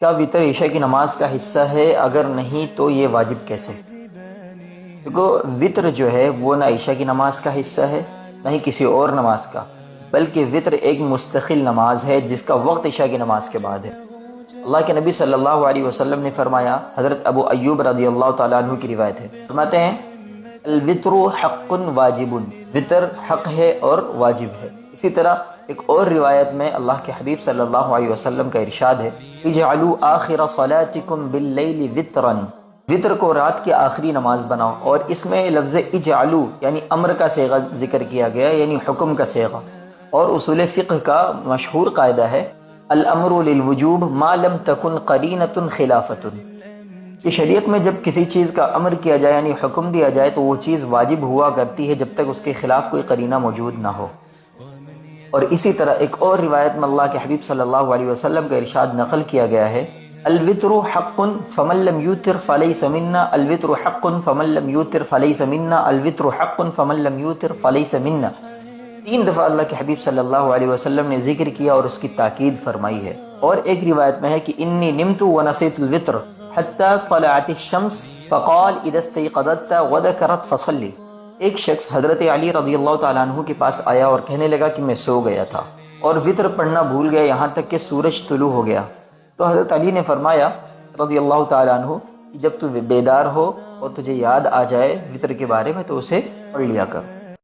کیا وطر عشاء کی نماز کا حصہ ہے؟ اگر نہیں تو یہ واجب کیسے؟ دیکھو، وطر جو ہے وہ نہ عشاء کی نماز کا حصہ ہے نہ ہی کسی اور نماز کا، بلکہ وطر ایک مستقل نماز ہے جس کا وقت عشاء کی نماز کے بعد ہے۔ اللہ کے نبی صلی اللہ علیہ وسلم نے فرمایا، حضرت ابو ایوب رضی اللہ تعالیٰ عنہ کی روایت ہے، فرماتے ہیں الوطر حق واجب، وطر حق ہے اور واجب ہے۔ اسی طرح ایک اور روایت میں اللہ کے حبیب صلی اللہ علیہ وسلم کا ارشاد ہے، اجعلوا آخر صلاتکم باللیل وطرا، وطر کو رات کی آخری نماز بناؤ، اور اس میں لفظ اجعلوا یعنی امر کا صیغہ ذکر کیا گیا، یعنی حکم کا صیغہ۔ اور اصول فقہ کا مشہور قاعدہ ہے الامر للوجوب ما لم تکن قرینۃ خلافتۃ، کہ شریعت میں جب کسی چیز کا امر کیا جائے یعنی حکم دیا جائے تو وہ چیز واجب ہوا کرتی ہے جب تک اس کے خلاف کوئی قرینہ موجود نہ ہو۔ اور اسی طرح ایک اور روایت میں اللہ کے حبیب صلی اللہ علیہ وسلم کا ارشاد نقل کیا گیا ہے، الوطر حق فمن لم یوتر فلیس منا، الوطر حق فمن لم یوتر فلیس منا، الوطر حق فمن لم یوتر فلیس منا۔ 3 دفعہ اللہ کے حبیب صلی اللہ علیہ وسلم نے ذکر کیا اور اس کی تاکید فرمائی ہے۔ اور ایک روایت میں ہے کہ انی نمت ونسیت الوطر حتی طلعت الشمس فقال اذا استيقظت وذكرت فصلی۔ ایک شخص حضرت علی رضی اللہ تعالیٰ عنہ کے پاس آیا اور کہنے لگا کہ میں سو گیا تھا اور وطر پڑھنا بھول گیا یہاں تک کہ سورج طلوع ہو گیا۔ تو حضرت علی نے فرمایا رضی اللہ تعالیٰ عنہ کہ جب تو بیدار ہو اور تجھے یاد آ جائے وطر کے بارے میں تو اسے پڑھ لیا کر۔